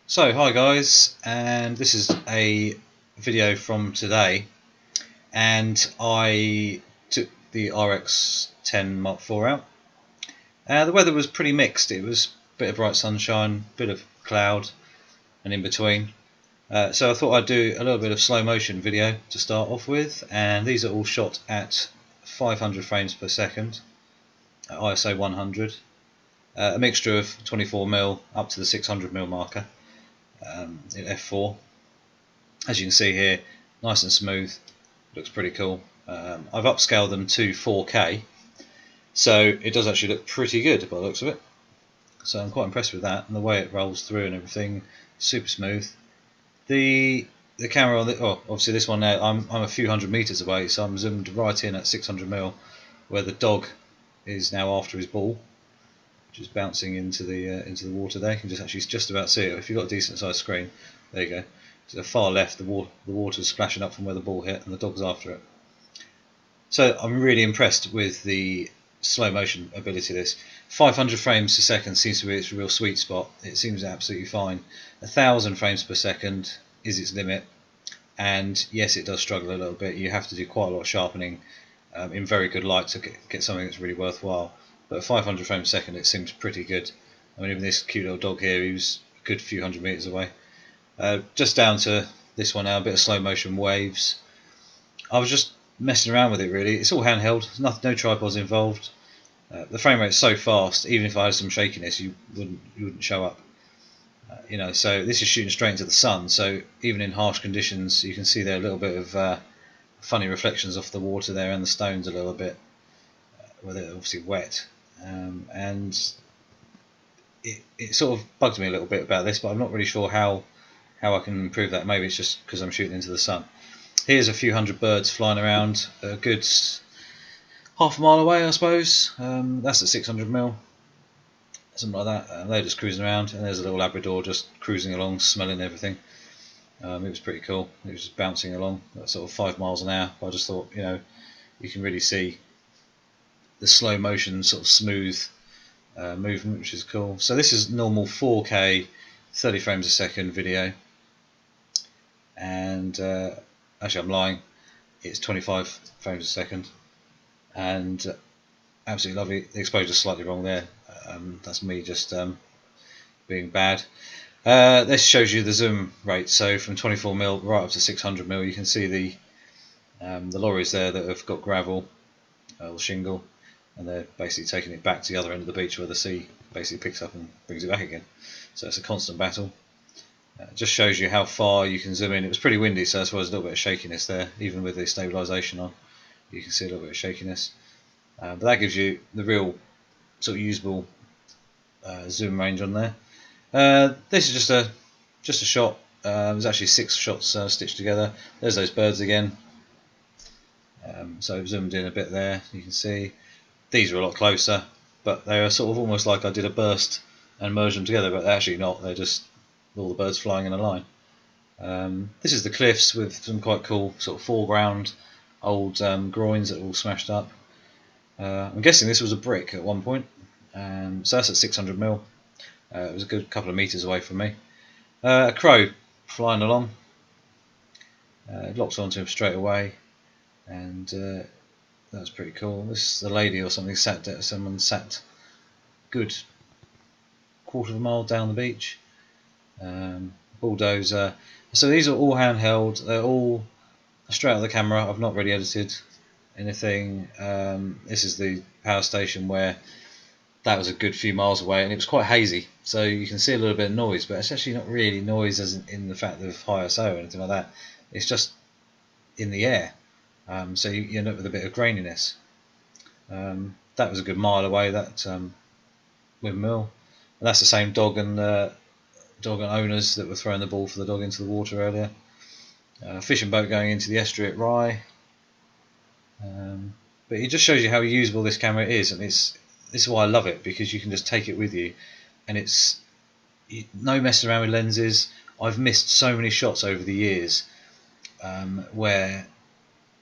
So hi guys, and this is a video from today, and I took the RX10 Mark IV out. The weather was pretty mixed. It was a bit of bright sunshine, bit of cloud, and in between. So I thought I'd do a little bit of slow motion video to start off with, and these are all shot at 500 frames per second at ISO 100, a mixture of 24mm up to the 600mm marker. In f4. As you can see here, nice and smooth, looks pretty cool. I've upscaled them to 4K, so it does actually look pretty good by the looks of it. So I'm quite impressed with that, and the way it rolls through and everything, super smooth. The camera on obviously this one now, I'm a few hundred meters away, so I'm zoomed right in at 600mm, where the dog is now after his ball, just bouncing into the water there. You can just about see it. If you've got a decent sized screen, there you go. To the far left, the water's splashing up from where the ball hit, and the dog's after it. So I'm really impressed with the slow motion ability of this. 500 frames per second seems to be its real sweet spot. It seems absolutely fine. 1000 frames per second is its limit, and yes, it does struggle a little bit. You have to do quite a lot of sharpening in very good light to get something that's really worthwhile. But at 500 frames per second, it seems pretty good. I mean, even this cute little dog here, he was a good few hundred meters away. Just down to this one now, a bit of slow motion waves. I was just messing around with it really. It's all handheld, no tripods involved. The frame rate's so fast, even if I had some shakiness, you wouldn't show up. So this is shooting straight into the sun. So even in harsh conditions, you can see there a little bit of funny reflections off the water there and the stones a little bit, where they're obviously wet. And it sort of bugged me a little bit about this, but I'm not really sure how I can improve that. Maybe it's just because I'm shooting into the sun. Here's a few hundred birds flying around, a good half a mile away, I suppose. That's at 600mm, something like that. They're just cruising around, and there's a little Labrador just cruising along, smelling everything. It was pretty cool. It was just bouncing along at sort of 5 miles an hour. I just thought, you can really see the slow motion, sort of smooth movement, which is cool. So this is normal 4K, 30 frames a second video, and actually I'm lying, it's 25 frames a second, and absolutely lovely. The exposure's slightly wrong there. That's me just being bad. This shows you the zoom rate, so from 24mm right up to 600mm. You can see the lorries there that have got gravel or shingle, and they're basically taking it back to the other end of the beach where the sea basically picks up and brings it back again. So it's a constant battle. It just shows you how far you can zoom in. It was pretty windy, so that's why there's a little bit of shakiness there. Even with the stabilisation on, you can see a little bit of shakiness. But that gives you the real sort of usable zoom range on there. This is just a shot. There's actually 6 shots stitched together. There's those birds again. So I've zoomed in a bit there. You can see these are a lot closer, but they are sort of almost like I did a burst and merged them together, but they're actually not. They're just all the birds flying in a line. This is the cliffs with some quite cool sort of foreground old groins that are all smashed up. I'm guessing this was a brick at one point. So that's at 600mm. It was a good couple of meters away from me. A crow flying along. It locks onto him straight away, and that's pretty cool. This is a lady or something someone sat good quarter of a mile down the beach. Bulldozer. So these are all handheld. They're all straight out of the camera. I've not really edited anything. This is the power station where that was a good few miles away, and it was quite hazy, so you can see a little bit of noise, but it's actually not really noise as in the fact of high ISO or anything like that. It's just in the air, so you end up with a bit of graininess. That was a good mile away, that windmill, and that's the same dog and owners that were throwing the ball for the dog into the water earlier. Fishing boat going into the estuary at Rye. But it just shows you how usable this camera is, and this is why I love it, because you can just take it with you, and it's no messing around with lenses. I've missed so many shots over the years where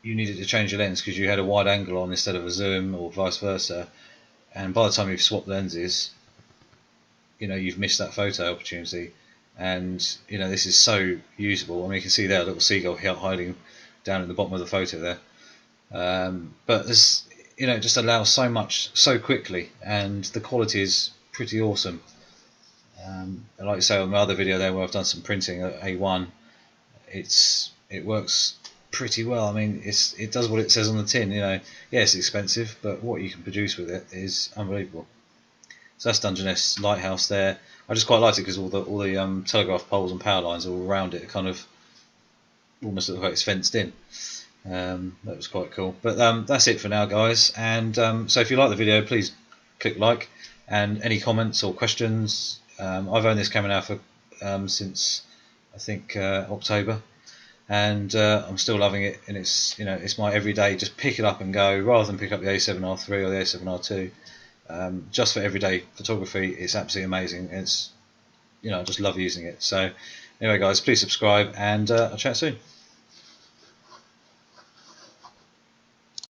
you needed to change your lens because you had a wide angle on instead of a zoom, or vice versa, and by the time you've swapped lenses, you've missed that photo opportunity. and you know, this is so usable. I mean, you can see there a little seagull hiding down in the bottom of the photo there. But this, you know, it just allows so much so quickly, and the quality is pretty awesome. And like I say on my other video there, where I've done some printing at A1, it works pretty well. I mean, it does what it says on the tin. You know, yeah, it's expensive, but what you can produce with it is unbelievable. So that's Dungeness Lighthouse there. I just quite liked it because all the telegraph poles and power lines all around it kind of almost look like it's fenced in. That was quite cool. But that's it for now, guys. And so if you like the video, please click like. And any comments or questions, I've owned this camera now for since I think October, and I'm still loving it. And it's, you know, it's my everyday. Just pick it up and go, rather than pick up the A7R3 or the A7R2. Just for everyday photography, it's absolutely amazing. It's, you know, I just love using it. So anyway, guys, please subscribe, and I'll chat soon.